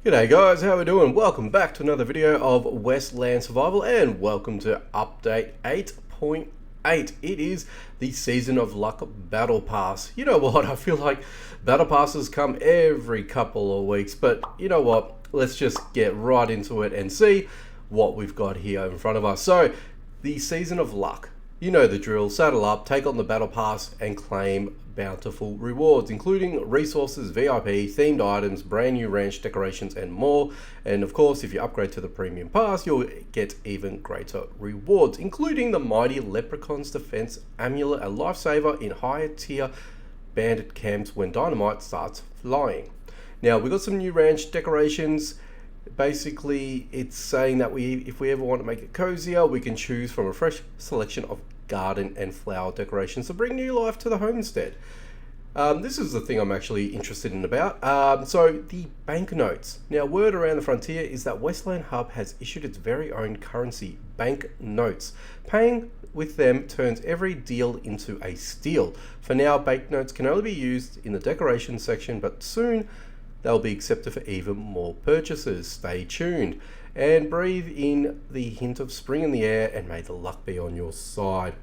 G'day guys, how we doing? Welcome back to another video of Westland Survival and welcome to update 8.8. It is the Season of Luck Battle Pass. You know what, I feel like Battle Passes come every couple of weeks, but you know what, let's just get right into it and see what we've got here in front of us. So, the Season of Luck. You know the drill, saddle up, take on the Battle Pass and claim bountiful rewards, including resources, VIP, themed items, brand new ranch decorations and more. And of course, if you upgrade to the Premium Pass, you'll get even greater rewards, including the Mighty Leprechaun's Defense Amulet, a lifesaver in higher tier bandit camps when dynamite starts flying. Now, we've got some new ranch decorations. Basically, it's saying that if we ever want to make it cozier, we can choose from a fresh selection of garden and flower decorations to bring new life to the homestead. This is the thing I'm actually interested in about. So the banknotes. Now, word around the frontier is that Westland Hub has issued its very own currency, banknotes. Paying with them turns every deal into a steal. For now, banknotes can only be used in the decoration section, but soon they'll be accepted for even more purchases. Stay tuned and breathe in the hint of spring in the air and may the luck be on your side.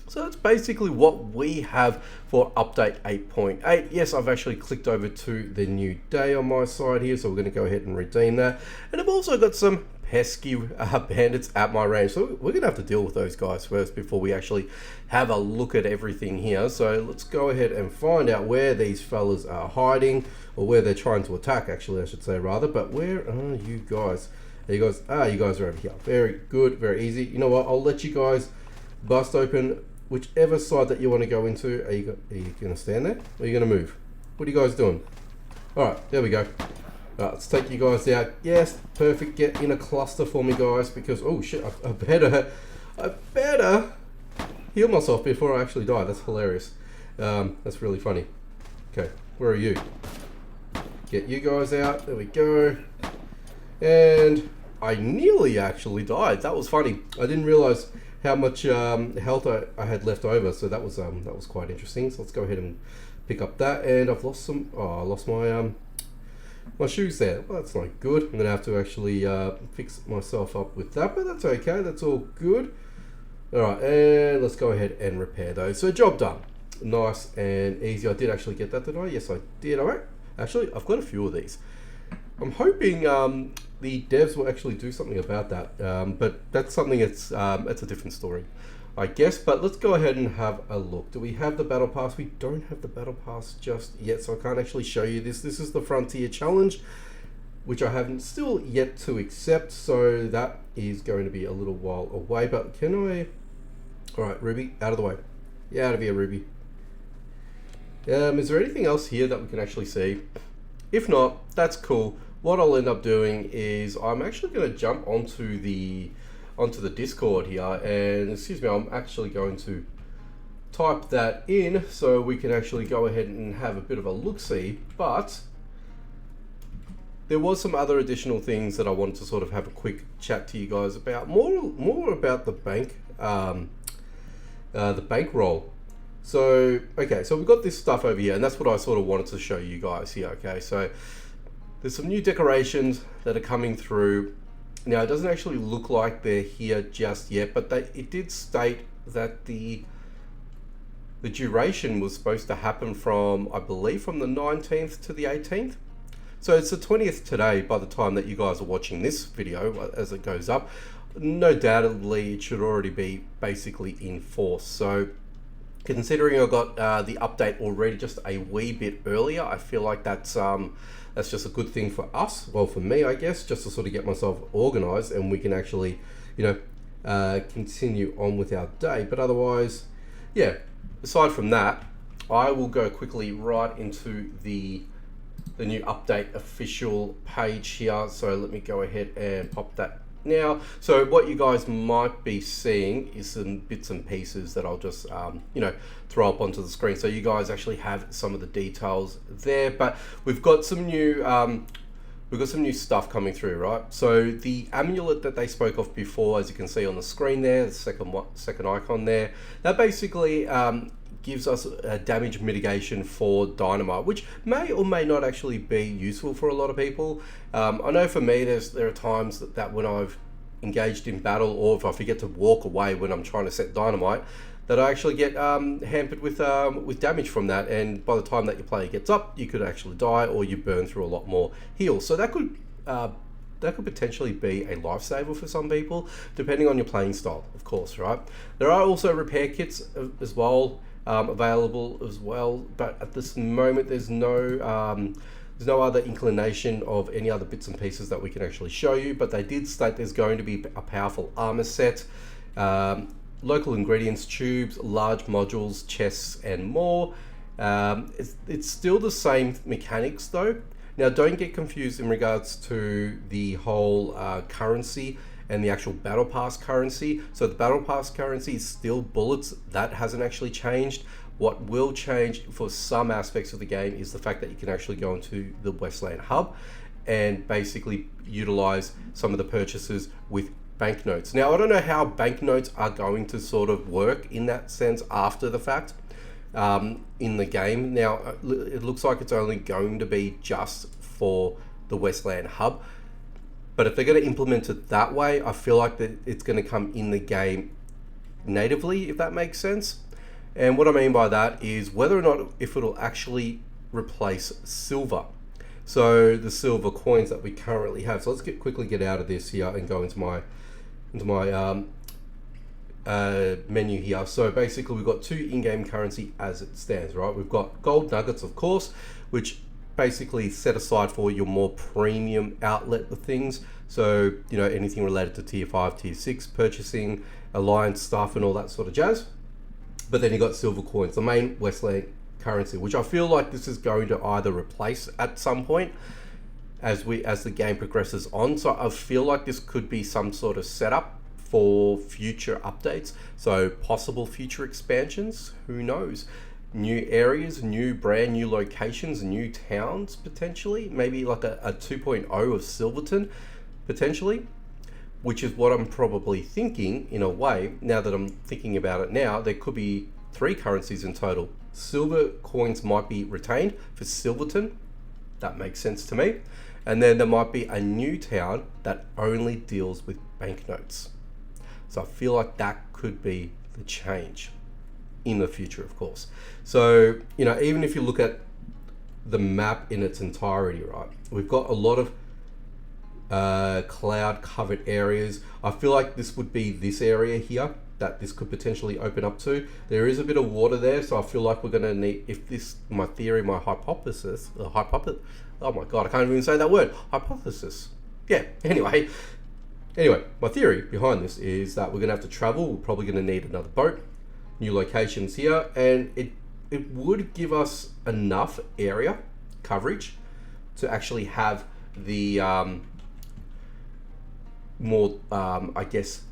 So that's basically what we have for update 8.8. Yes, I've actually clicked over to the new day on my side here, so we're going to go ahead and redeem that. And I've also got some pesky bandits at my range, so we're going to have to deal with those guys first before we actually have a look at everything here. So let's go ahead and find out where these fellas are hiding, or where they're trying to attack, actually I should say rather. But where are you guys? There you guys are. You guys are over here. Very good, very easy. You know what, I'll let you guys bust open whichever side that you want to go into. Are you going to stand there, or are you going to move? What are you guys doing? Alright, there we go. Let's take you guys out. Yes, perfect. Get in a cluster for me, guys, because oh shit, I better heal myself before I actually die. That's hilarious. That's really funny. Okay, where are you? Get you guys out. There we go. And I nearly actually died. That was funny. I didn't realize how much health I had left over, so that was quite interesting. So let's go ahead and pick up that. And I've lost some. Oh, I lost my shoes there. Well, that's not good. I'm gonna have to actually fix myself up with that, but that's okay. That's all good. All right, and let's go ahead and repair those. So job done. Nice and easy. I did actually get that, didn't I? Yes, I did. All right. Actually, I've got a few of these. I'm hoping the devs will actually do something about that, but that's something that's a different story, I guess. But let's go ahead and have a look. Do we have the battle pass? We don't have the battle pass just yet, so I can't actually show you this. This is the Frontier Challenge, which I haven't still yet to accept, so that is going to be a little while away. But can I... Alright, Ruby, out of the way. Yeah, out of here, Ruby. Is there anything else here that we can actually see? If not, that's cool. What I'll end up doing is I'm actually going to jump onto the Discord here, and excuse me, I'm actually going to type that in so we can actually go ahead and have a bit of a look-see. But there was some other additional things that I wanted to sort of have a quick chat to you guys about, more about the bankroll. So okay, so we've got this stuff over here, and that's what I sort of wanted to show you guys here. Okay, so there's some new decorations that are coming through. Now, it doesn't actually look like they're here just yet, but it did state that the duration was supposed to happen from, I believe, from the 19th to the 18th. So it's the 20th today by the time that you guys are watching this video as it goes up. No doubtedly, it should already be basically in force. So considering I got the update already just a wee bit earlier, I feel like that's just a good thing for us. Well, for me, I guess, just to sort of get myself organized and we can actually, you know, continue on with our day. But otherwise, yeah, aside from that, I will go quickly right into the new update official page here. So let me go ahead and pop that now. So what you guys might be seeing is some bits and pieces that I'll just you know, throw up onto the screen so you guys actually have some of the details there. But we've got some new stuff coming through, right? So the amulet that they spoke of before, as you can see on the screen there, the second icon there, that basically gives us a damage mitigation for dynamite, which may or may not actually be useful for a lot of people. I know for me, there are times that when I've engaged in battle, or if I forget to walk away when I'm trying to set dynamite, that I actually get hampered with damage from that, and by the time that your player gets up, you could actually die, or you burn through a lot more heals. So that could potentially be a lifesaver for some people, depending on your playing style, of course, right? There are also repair kits as well, available as well, but at this moment there's no other inclination of any other bits and pieces that we can actually show you, but they did state there's going to be a powerful armor set, local ingredients, tubes, large modules, chests, and more. It's still the same mechanics though. Now, don't get confused in regards to the whole currency and the actual battle pass currency. So the battle pass currency is still bullets. That hasn't actually changed. What will change for some aspects of the game is the fact that you can actually go into the Westland Hub and basically utilize some of the purchases with banknotes. Now, I don't know how banknotes are going to sort of work in that sense after the fact in the game. Now, it looks like it's only going to be just for the Westland Hub, but if they're going to implement it that way, I feel like that it's going to come in the game natively, if that makes sense. And what I mean by that is whether or not if it'll actually replace silver. So the silver coins that we currently have. So let's quickly get out of this here and go into my menu here. So basically we've got 2 in-game currency as it stands, right? We've got gold nuggets, of course, which basically set aside for your more premium outlet of things. So, you know, anything related to tier 5, tier 6 purchasing, alliance stuff and all that sort of jazz. But then you got silver coins, the main Westland currency, which I feel like this is going to either replace at some point as the game progresses on. So I feel like this could be some sort of setup for future updates, so possible future expansions, who knows, new areas, brand new locations, new towns potentially, maybe like a 2.0 of Silverton potentially, which is what I'm probably thinking in a way. Now that I'm thinking about it now, there could be 3 currencies in total. Silver coins might be retained for Silverton, that makes sense to me, and then there might be a new town that only deals with banknotes. So I feel like that could be the change in the future, of course. So, you know, even if you look at the map in its entirety, right, we've got a lot of cloud covered areas. I feel like this would be this area here that this could potentially open up to. There is a bit of water there, so I feel like we're going to need, if this, my theory, my hypothesis, oh my god, I can't even say that word, hypothesis. Yeah, anyway, my theory behind this is that we're going to have to travel. We're probably going to need another boat, new locations here, and it would give us enough area coverage to actually have the more, I guess,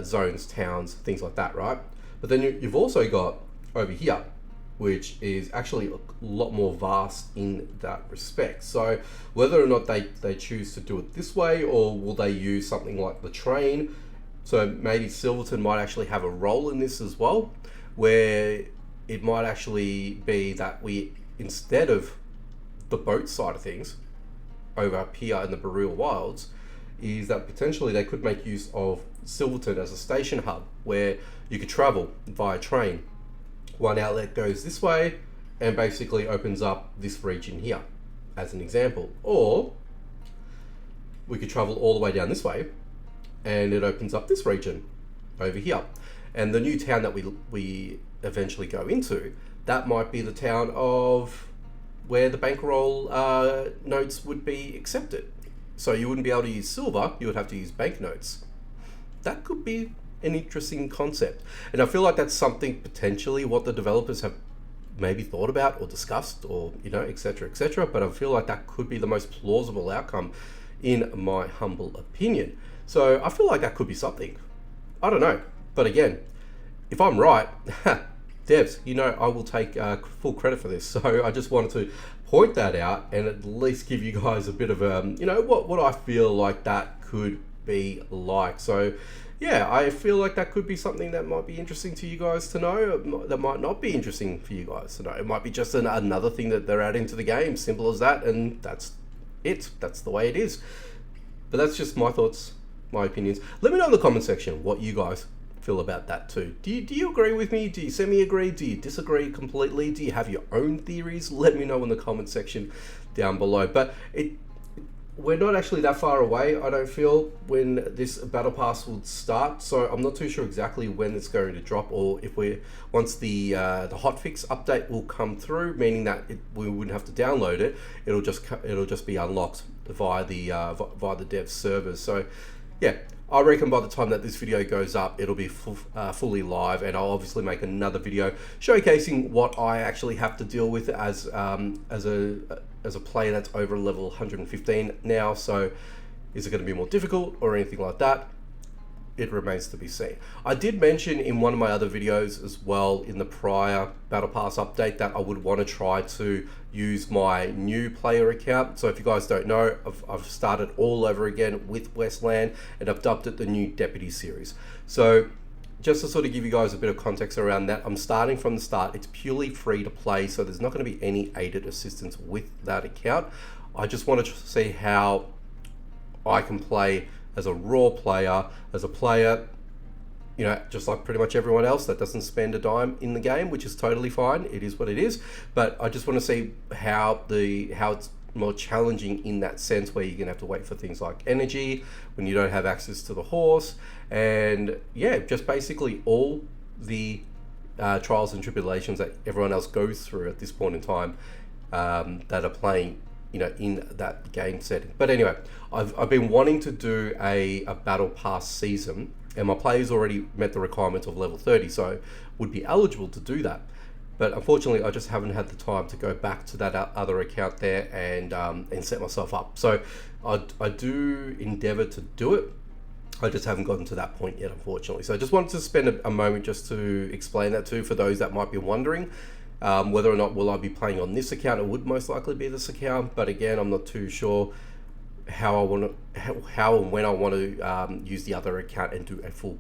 zones, towns, things like that, right? But then you've also got over here, which is actually a lot more vast in that respect. So whether or not they choose to do it this way, or will they use something like the train, so maybe Silverton might actually have a role in this as well, where it might actually be that we, instead of the boat side of things over up here in the Boreal Wilds, is that potentially they could make use of Silverton as a station hub where you could travel via train. One outlet goes this way and basically opens up this region here as an example, or we could travel all the way down this way and it opens up this region over here. And the new town that we eventually go into, that might be the town of where the bankroll notes would be accepted. So you wouldn't be able to use silver, you would have to use banknotes. That could be an interesting concept. And I feel like that's something potentially what the developers have maybe thought about or discussed, or, you know, etc., etc. But I feel like that could be the most plausible outcome in my humble opinion. So I feel like that could be something. I don't know. But again, if I'm right, devs, you know, I will take full credit for this. So I just wanted to point that out and at least give you guys a bit of you know, what I feel like that could be like. So yeah, I feel like that could be something that might be interesting to you guys to know. That might not be interesting for you guys to know. It might be just another thing that they're adding to the game. Simple as that, and that's it. That's the way it is. But that's just my thoughts, my opinions. Let me know in the comment section what you guys feel about that too. Do you agree with me? Do you semi-agree? Do you disagree completely? Do you have your own theories? Let me know in the comment section down below. But we're not actually that far away, I don't feel, when this battle pass will start. So I'm not too sure exactly when it's going to drop, or if once the hotfix update will come through, meaning that we wouldn't have to download it. It'll just be unlocked via the dev servers. So yeah, I reckon by the time that this video goes up, it'll be fully live, and I'll obviously make another video showcasing what I actually have to deal with as a player that's over level 115 now. So is it going to be more difficult or anything like that? It remains to be seen. I did mention in one of my other videos as well, in the prior Battle Pass update, that I would want to try to use my new player account. So if you guys don't know, I've started all over again with Westland, and I've dubbed it the new Deputy series. So just to sort of give you guys a bit of context around that, I'm starting from the start. It's purely free to play, so there's not going to be any aided assistance with that account. I just wanted to see how I can play as a raw player, as a player, you know, just like pretty much everyone else that doesn't spend a dime in the game, which is totally fine. It is what it is. But I just want to see how it's more challenging in that sense, where you're gonna have to wait for things like energy when you don't have access to the horse, and yeah, just basically all the trials and tribulations that everyone else goes through at this point in time, that are playing, you know, in that game setting. But anyway, I've been wanting to do a battle pass season, and my players already met the requirements of level 30, so would be eligible to do that. But unfortunately, I just haven't had the time to go back to that other account there and set myself up. So I do endeavor to do it. I just haven't gotten to that point yet, unfortunately. So I just wanted to spend a moment just to explain that too, for those that might be wondering whether or not will I be playing on this account. It would most likely be this account, but again, I'm not too sure how and when I want to use the other account and do a full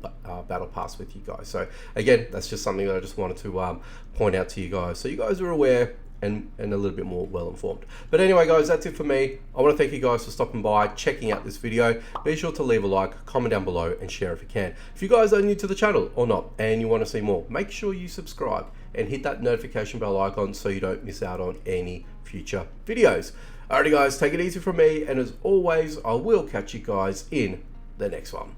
battle pass with you guys. So again, that's just something that I just wanted to point out to you guys, so you guys are aware and a little bit more well informed. But anyway guys, that's it for me. I want to thank you guys for stopping by, checking out this video. Be sure to leave a like, comment down below, and share if you can. If you guys are new to the channel or not and you want to see more, make sure you subscribe and hit that notification bell icon so you don't miss out on any future videos. Alrighty guys, take it easy from me, and as always, I will catch you guys in the next one.